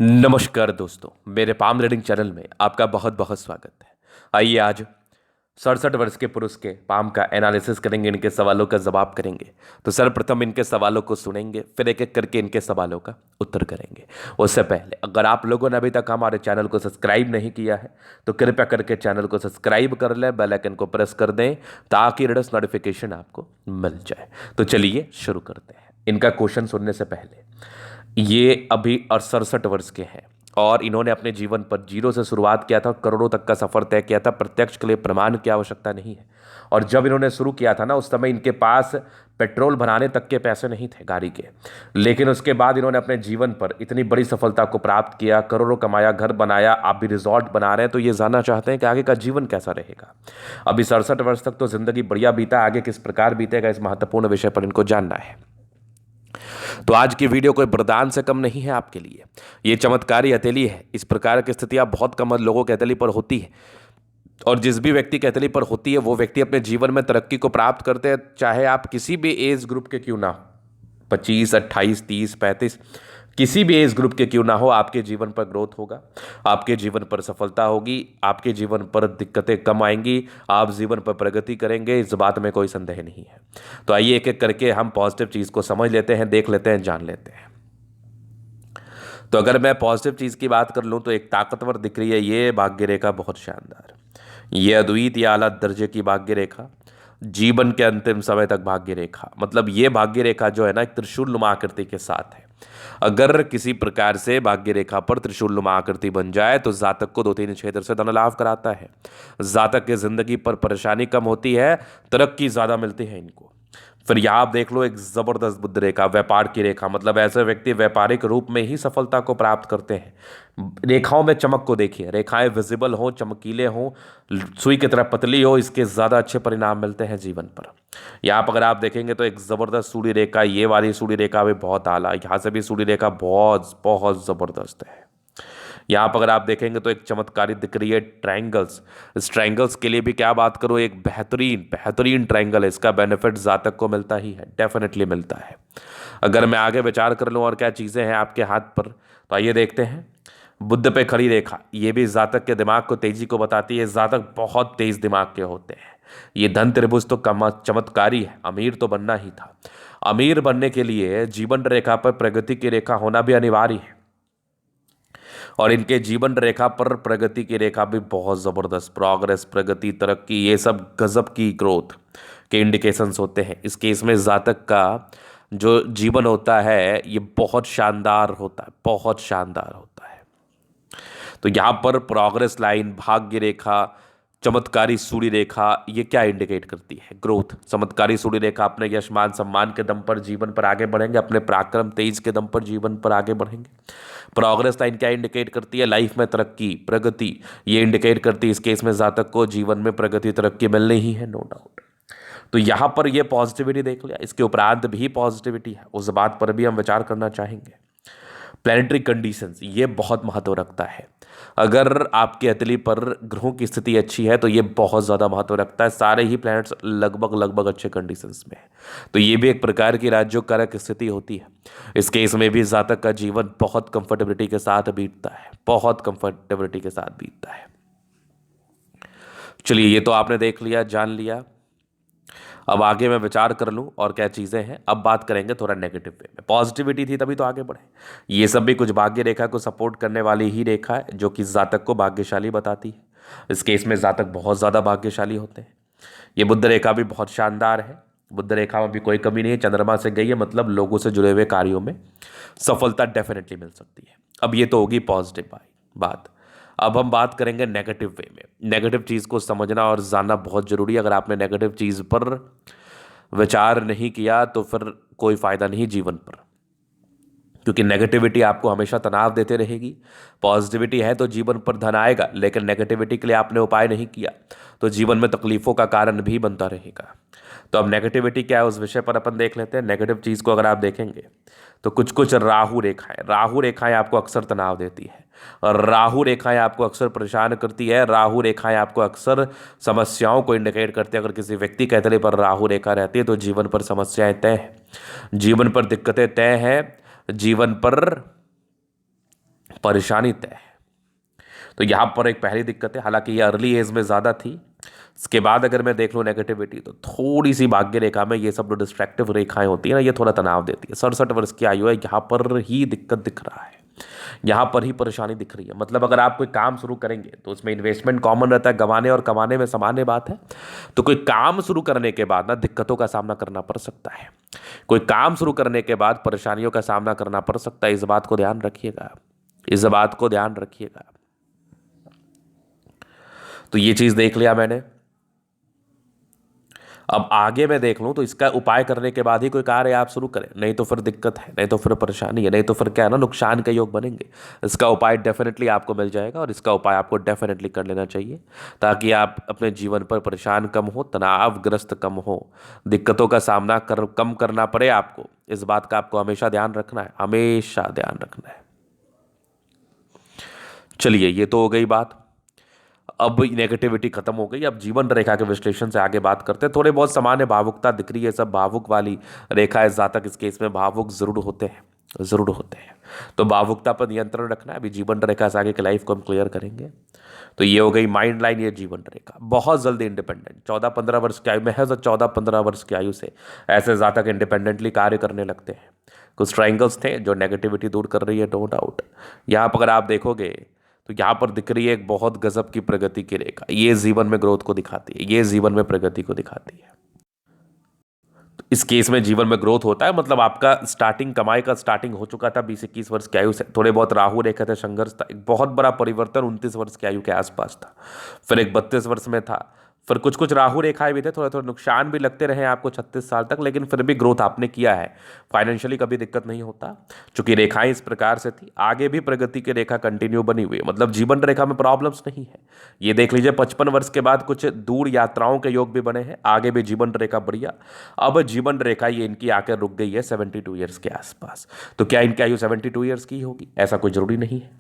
नमस्कार दोस्तों, मेरे पाम रीडिंग चैनल में आपका बहुत बहुत स्वागत है। आइए आज 67 वर्ष के पुरुष के पाम का एनालिसिस करेंगे, इनके सवालों का जवाब करेंगे। तो सर्वप्रथम इनके सवालों को सुनेंगे, फिर एक एक करके इनके सवालों का उत्तर करेंगे। उससे पहले अगर आप लोगों ने अभी तक हमारे चैनल को सब्सक्राइब नहीं किया है तो कृपया करके चैनल को सब्सक्राइब कर लें, बेल आइकन को प्रेस कर दें ताकि लेटेस्ट नोटिफिकेशन आपको मिल जाए। तो चलिए शुरू करते हैं। इनका क्वेश्चन सुनने से पहले, ये अभी 67 वर्ष के हैं और इन्होंने अपने जीवन पर जीरो से शुरुआत किया था, करोड़ों तक का सफर तय किया था। प्रत्यक्ष के लिए प्रमाण की आवश्यकता नहीं है। और जब इन्होंने शुरू किया था ना, उस समय इनके पास पेट्रोल भराने तक के पैसे नहीं थे गाड़ी के। लेकिन उसके बाद इन्होंने अपने जीवन पर इतनी बड़ी सफलता को प्राप्त किया, करोड़ों कमाया, घर बनाया, आप भी रिजॉर्ट बना रहे हैं। तो ये जानना चाहते हैं कि आगे का जीवन कैसा रहेगा। अभी 67 वर्ष तक तो जिंदगी बढ़िया बीता, आगे किस प्रकार बीतेगा, इस महत्वपूर्ण विषय पर इनको जानना है। तो आज की वीडियो कोई वरदान से कम नहीं है आपके लिए। ये चमत्कारी हथेली है। इस प्रकार की स्थितियां बहुत कम लोगों के हथेली पर होती है, और जिस भी व्यक्ति के हथेली पर होती है वो व्यक्ति अपने जीवन में तरक्की को प्राप्त करते हैं, चाहे आप किसी भी एज ग्रुप के क्यों ना हो। 25, 28, 30, 35, किसी भी एज ग्रुप के क्यों ना हो, आपके जीवन पर ग्रोथ होगा, आपके जीवन पर सफलता होगी, आपके जीवन पर दिक्कतें कम आएंगी, आप जीवन पर प्रगति करेंगे, इस बात में कोई संदेह नहीं है। तो आइए एक एक करके हम पॉजिटिव चीज़ को समझ लेते हैं, देख लेते हैं, जान लेते हैं। तो अगर मैं पॉजिटिव चीज़ की बात कर लूँ तो एक ताकतवर दिख रही है ये भाग्य रेखा, बहुत शानदार। ये अद्वित या आला दर्जे की भाग्य रेखा, जीवन के अंतिम समय तक भाग्य रेखा, मतलब ये भाग्य रेखा जो है ना, एक त्रिशूलनुमा आकृति के साथ है। अगर किसी प्रकार से भाग्य रेखा पर त्रिशूलनुमा आकृति बन जाए तो जातक को 2-3 क्षेत्र से धन लाभ कराता है। जातक की जिंदगी पर परेशानी कम होती है, तरक्की ज्यादा मिलती है इनको। फिर यहाँ आप देख लो, एक जबरदस्त बुद्ध रेखा, व्यापार की रेखा, मतलब ऐसे व्यक्ति व्यापारिक रूप में ही सफलता को प्राप्त करते हैं। रेखाओं में चमक को देखिए, रेखाएं विजिबल हो, चमकीले हो, सुई की तरह पतली हो, इसके ज्यादा अच्छे परिणाम मिलते हैं जीवन पर। यहाँ पर अगर आप देखेंगे तो एक जबरदस्त सूर्य रेखा, ये वाली सूर्य रेखा भी बहुत आला, यहाँ से भी सूर्य रेखा बहुत बहुत जबरदस्त है। यहाँ पर अगर आप देखेंगे तो एक चमत्कारी दिख रही है ट्रायंगल्स। इस ट्रायंगल्स के लिए भी क्या बात करूँ, एक बेहतरीन बेहतरीन ट्रायंगल है। इसका बेनिफिट जातक को मिलता ही है, डेफिनेटली मिलता है। अगर मैं आगे विचार कर लूँ और क्या चीज़ें हैं आपके हाथ पर, तो आइए देखते हैं। बुद्ध पे खड़ी रेखा, ये भी जातक के दिमाग को तेजी को बताती है। जातक बहुत तेज दिमाग के होते हैं। ये धन त्रिभुज तो कम चमत्कारी है, अमीर तो बनना ही था। अमीर बनने के लिए जीवन रेखा पर प्रगति की रेखा होना भी अनिवार्य है, और इनके जीवन रेखा पर प्रगति की रेखा भी बहुत ज़बरदस्त, प्रोग्रेस, प्रगति, तरक्की, ये सब गजब की ग्रोथ के इंडिकेशंस होते हैं। इस केस में जातक का जो जीवन होता है ये बहुत शानदार होता है, बहुत शानदार होता है। तो यहाँ पर प्रोग्रेस लाइन, भाग्य रेखा, चमत्कारी सूर्य रेखा, ये क्या इंडिकेट करती है? ग्रोथ। चमत्कारी सूर्य रेखा अपने यश मान सम्मान के दम पर जीवन पर आगे बढ़ेंगे, अपने पराक्रम तेज के दम पर जीवन पर आगे बढ़ेंगे। प्रोग्रेस लाइन क्या इंडिकेट करती है? लाइफ में तरक्की, प्रगति, ये इंडिकेट करती है। इस केस में जातक को जीवन में प्रगति, तरक्की मिलनी ही है, नो डाउट। तो यहाँ पर ये पॉजिटिविटी देख लिया, इसके उपरांत भी पॉजिटिविटी है, उस बात पर भी हम विचार करना चाहेंगे। प्लैनेटरी कंडीशंस, ये बहुत महत्व रखता है। अगर आपके हथेली पर ग्रहों की स्थिति अच्छी है तो ये बहुत ज़्यादा महत्व रखता है। सारे ही प्लैनेट्स लगभग लगभग अच्छे कंडीशंस में है, तो ये भी एक प्रकार की राज्योकारक स्थिति होती है। इस केस में भी जातक का जीवन बहुत कंफर्टेबिलिटी के साथ बीतता है, बहुत कंफर्टेबिलिटी के साथ बीतता है। चलिए, ये तो आपने देख लिया, जान लिया। अब आगे मैं विचार कर लूँ और क्या चीज़ें हैं। अब बात करेंगे थोड़ा नेगेटिव वे में। पॉजिटिविटी थी तभी तो आगे बढ़े। ये सब भी कुछ भाग्य रेखा को सपोर्ट करने वाली ही रेखा है, जो कि जातक को भाग्यशाली बताती है। इस केस में जातक बहुत ज़्यादा भाग्यशाली होते हैं। ये बुद्ध रेखा भी बहुत शानदार है। बुद्ध रेखा में भी कोई कमी नहीं है, चंद्रमा से गई है, मतलब लोगों से जुड़े हुए कार्यों में सफलता डेफिनेटली मिल सकती है। अब ये तो होगी पॉजिटिव बात। अब हम बात करेंगे नेगेटिव वे में। नेगेटिव चीज़ को समझना और जानना बहुत ज़रूरी है। अगर आपने नेगेटिव चीज़ पर विचार नहीं किया तो फिर कोई फ़ायदा नहीं जीवन पर, क्योंकि नेगेटिविटी आपको हमेशा तनाव देते रहेगी। पॉजिटिविटी है तो जीवन पर धन आएगा, लेकिन नेगेटिविटी के लिए आपने उपाय नहीं किया तो जीवन में तकलीफ़ों का कारण भी बनता रहेगा। तो अब नेगेटिविटी क्या है उस विषय पर अपन देख लेते हैं। नेगेटिव चीज़ को अगर आप देखेंगे तो कुछ कुछ राहु रेखाएं आपको अक्सर तनाव देती है, और राहु रेखाएं आपको अक्सर परेशान करती है। राहु रेखाएं आपको अक्सर समस्याओं को इंडिकेट करती है। अगर किसी व्यक्ति के हथेली पर राहु रेखा रहती है तो जीवन पर समस्याएं तय हैं, जीवन पर दिक्कतें तय हैं, जीवन पर परेशानी तय है। तो यहाँ पर एक पहली दिक्कत है, हालांकि ये अर्ली एज में ज़्यादा थी। इसके बाद अगर मैं देख लूँ नेगेटिविटी, तो थोड़ी सी भाग्य रेखा में ये सब जो डिस्ट्रैक्टिव रेखाएं होती है ना, ये थोड़ा तनाव देती है। 67 वर्ष की आयु है, यहाँ पर ही दिक्कत दिख रहा है, यहाँ पर ही परेशानी दिख रही है। मतलब अगर आप कोई काम शुरू करेंगे तो उसमें इन्वेस्टमेंट कॉमन रहता है, गंवाने और कमाने में सामान्य बात है। तो कोई काम शुरू करने के बाद ना दिक्कतों का सामना करना पड़ सकता है, कोई काम शुरू करने के बाद परेशानियों का सामना करना पड़ सकता है। इस बात को ध्यान रखिएगा, इस बात को ध्यान रखिएगा। तो ये चीज देख लिया मैंने। अब आगे मैं देख लूं तो इसका उपाय करने के बाद ही कोई कार्य आप शुरू करें, नहीं तो फिर दिक्कत है, नहीं तो फिर परेशानी है, नहीं तो फिर क्या है ना, नुकसान के योग बनेंगे। इसका उपाय डेफिनेटली आपको मिल जाएगा और इसका उपाय आपको डेफिनेटली कर लेना चाहिए, ताकि आप अपने जीवन पर परेशान कम हो, तनावग्रस्त कम हो, दिक्कतों का सामना कम करना पड़े आपको। इस बात का आपको हमेशा ध्यान रखना है, हमेशा ध्यान रखना है। चलिए, ये तो हो गई बात। अब नेगेटिविटी खत्म हो गई, अब जीवन रेखा के विश्लेषण से आगे बात करते हैं। थोड़े बहुत सामान्य भावुकता दिख रही है, सब भावुक वाली रेखा है। जातक इस केस में भावुक जरूर होते हैं, जरूर होते हैं। तो भावुकता पर नियंत्रण रखना है। अभी जीवन रेखा से आगे की लाइफ को हम क्लियर करेंगे। तो ये हो गई माइंड लाइन, ये जीवन रेखा। बहुत जल्दी इंडिपेंडेंट, 14-15 वर्ष की आयु में है, 14-15 वर्ष की आयु से ऐसे जातक इंडिपेंडेंटली कार्य करने लगते हैं। कुछ ट्राइंगल्स थे जो नेगेटिविटी दूर कर रही है, नो डाउट। यहाँ पर अगर आप देखोगे तो यहाँ पर दिख रही है एक बहुत गजब की प्रगति की रेखा। ये जीवन में ग्रोथ को दिखाती है, ये जीवन में प्रगति को दिखाती है। तो इस केस में जीवन में ग्रोथ होता है, मतलब आपका स्टार्टिंग, कमाई का स्टार्टिंग हो चुका था 20-21 वर्ष की आयु से। थोड़े बहुत राहु रेखा थे, संघर्ष था। एक बहुत बड़ा परिवर्तन 29 वर्ष की आयु के आसपास था, फिर एक 32 वर्ष में था, फिर कुछ कुछ राहु रेखाएं भी थे, थोड़े थोड़े नुकसान भी लगते रहे आपको 36 साल तक, लेकिन फिर भी ग्रोथ आपने किया है। फाइनेंशियली कभी दिक्कत नहीं होता, क्योंकि रेखाएं इस प्रकार से थी। आगे भी प्रगति की रेखा कंटिन्यू बनी हुई है, मतलब जीवन रेखा में प्रॉब्लम्स नहीं है। ये देख लीजिए, 55 वर्ष के बाद कुछ दूर यात्राओं के योग भी बने हैं, आगे भी जीवन रेखा बढ़िया। अब जीवन रेखा ये इनकी आकर रुक गई है 72 ईयर्स के आसपास। तो क्या इनकी आयु 72 ईयर्स की होगी? ऐसा कोई जरूरी नहीं है।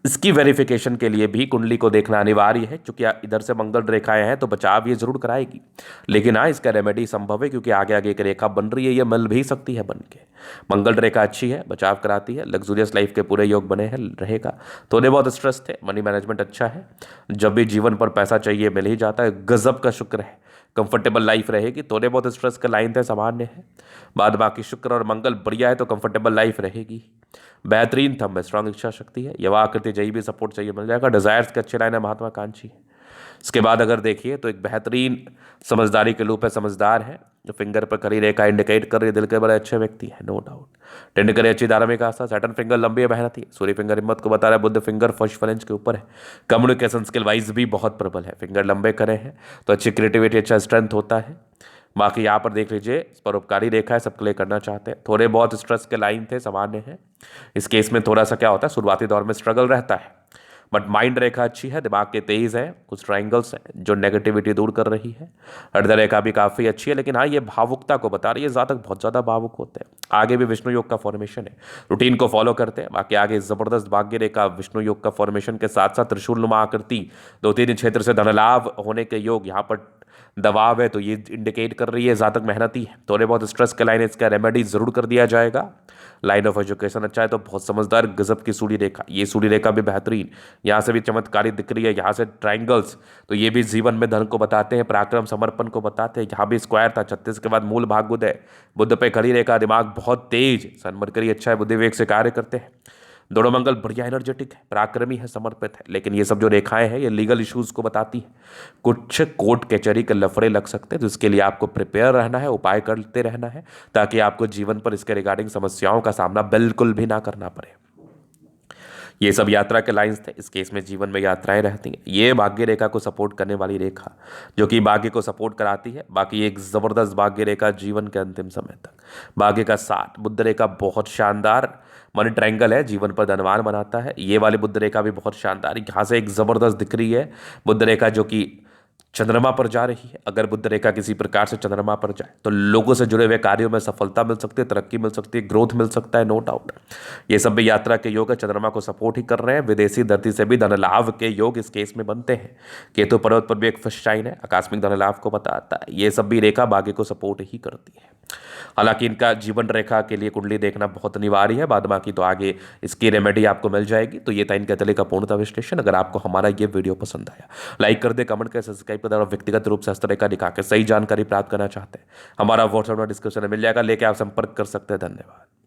इसकी वेरिफिकेशन के लिए भी कुंडली को देखना अनिवार्य है, क्योंकि इधर से मंगल रेखाएं हैं तो बचाव ये जरूर कराएगी। लेकिन हाँ, इसका रेमेडी संभव है, क्योंकि आगे आगे एक रेखा बन रही है, ये मिल भी सकती है बन के। मंगल रेखा अच्छी है, बचाव कराती है, लग्जूरियस लाइफ के पूरे योग बने हैं, रहेगा। थोड़े बहुत स्ट्रेस थे, मनी मैनेजमेंट अच्छा है, जब भी जीवन पर पैसा चाहिए मिल ही जाता है, गजब का शुक्र है, कंफर्टेबल लाइफ रहेगी। थोड़े बहुत स्ट्रेस का लाइन थे, सामान्य है। बाद बाकी शुक्र और मंगल बढ़िया है तो कंफर्टेबल लाइफ रहेगी। बेहतरीन थंब है, स्ट्रांग इच्छा शक्ति है, युवा आकृति, जई भी सपोर्ट चाहिए मिल जाएगा। डिजायर्स के अच्छे लाइन है, महत्वाकांक्षी है। इसके बाद अगर देखिए तो एक बेहतरीन समझदारी के लूप है, समझदार है, जो फिंगर पर खड़ी रेखा इंडिकेट कर रही है, दिल के बड़े अच्छे व्यक्ति है, नो डाउट। टेंड करे अच्छी धार्मिक आस्था, सैटर्न फिंगर लंबी है, मेहनती है। सूर्य फिंगर हिम्मत को बता रहा है, बुद्ध फिंगर फर्स्ट फ्रेंच के ऊपर है, कम्युनिकेशन स्किल वाइज भी बहुत प्रबल है। फिंगर लंबे करे हैं तो अच्छी क्रिएटिविटी, अच्छा स्ट्रेंथ होता है। बाकी यहाँ पर देख लीजिए, परोपकारी रेखा है, सबके लिए करना चाहते हैं। थोड़े बहुत स्ट्रेस के लाइन थे, सामान्य है। इस केस में थोड़ा सा क्या होता है, शुरुआती दौर में स्ट्रगल रहता है, बट माइंड रेखा अच्छी है, दिमाग के तेज है, कुछ ट्राइंगल्स हैं जो नेगेटिविटी दूर कर रही है। हृदय रेखा भी काफ़ी अच्छी है, लेकिन हाँ, ये भावुकता को बता रही है, जातक बहुत ज़्यादा भावुक होते हैं। आगे भी विष्णु योग का फॉर्मेशन है, रूटीन को फॉलो करते हैं। बाकी आगे ज़बरदस्त भाग्य रेखा, विष्णु योग का फॉर्मेशन के साथ साथ त्रिशूल नुमा आकृति, 2-3 क्षेत्र से धनलाभ होने के योग, यहाँ पर दबाव है तो ये इंडिकेट कर रही है जातक मेहनती है। थोड़े बहुत स्ट्रेस के लाइन, इसका रेमेडी जरूर कर दिया जाएगा। लाइन ऑफ एजुकेशन अच्छा है, तो बहुत समझदार, गजब की सूर्य रेखा, ये सूर्य रेखा भी बेहतरीन, यहाँ से भी चमत्कारी दिख रही है, यहाँ से ट्राइंगल्स, तो ये भी जीवन में धन को बताते हैं, पराक्रम समर्पण को बताते हैं। यहाँ भी स्क्वायर था, 36 के बाद मूल भाग बुध है, बुध पे खड़ी रेखा, दिमाग बहुत तेज, सन मरकरी अच्छा है, बुद्धि विवेक से कार्य करते हैं। दोनों मंगल बढ़िया एनर्जेटिक है, पराक्रमी है, समर्पित है। लेकिन ये सब जो रेखाएं हैं ये लीगल इश्यूज को बताती हैं, कुछ कोर्ट कचहरी के लफड़े लग सकते हैं, तो इसके लिए आपको प्रिपेयर रहना है, उपाय करते रहना है, ताकि आपको जीवन पर इसके रिगार्डिंग समस्याओं का सामना बिल्कुल भी ना करना पड़े। ये सब यात्रा के लाइंस थे, इस केस में जीवन में यात्राएं रहती हैं। ये भाग्य रेखा को सपोर्ट करने वाली रेखा, जो कि भाग्य को सपोर्ट कराती है। बाकी एक जबरदस्त भाग्य रेखा जीवन के अंतिम समय तक, भाग्य का साथ। बुध रेखा बहुत शानदार मनी ट्रायंगल है, जीवन पर धनवान बनाता है। ये वाली बुध रेखा भी बहुत शानदार, यहाँ से एक जबरदस्त दिख रही है बुध रेखा, जो कि चंद्रमा पर जा रही है। अगर बुध रेखा किसी प्रकार से चंद्रमा पर जाए तो लोगों से जुड़े हुए कार्यों में सफलता मिल सकती है, तरक्की मिल सकती है, ग्रोथ मिल सकता है, नो डाउट। ये सब भी यात्रा के योग है, चंद्रमा को सपोर्ट ही कर रहे हैं। विदेशी धरती से भी धन लाभ के योग इस केस में बनते हैं। केतु पर्वत पर भी एक फर्स्ट साइन है, आकस्मिक धन लाभ को बताता है। ये सब भी रेखा भाग्य को सपोर्ट ही करती है। हालांकि इनका जीवन रेखा के लिए कुंडली देखना बहुत अनिवार्य है, बाद बाकी तो आगे इसकी रेमेडी आपको मिल जाएगी। तो ये था इनके तले का पूर्णतः विश्लेषण। अगर आपको हमारा ये वीडियो पसंद आया, लाइक कर दे, कमेंट कर, सब्सक्राइब कर दे। और व्यक्तिगत रूप से हस्तरेखा दिखा के सही जानकारी प्राप्त करना चाहते हैं, हमारा व्हाट्सएप डिस्क्रिप्शन में मिल जाएगा, लेके आप संपर्क कर सकते हैं। धन्यवाद।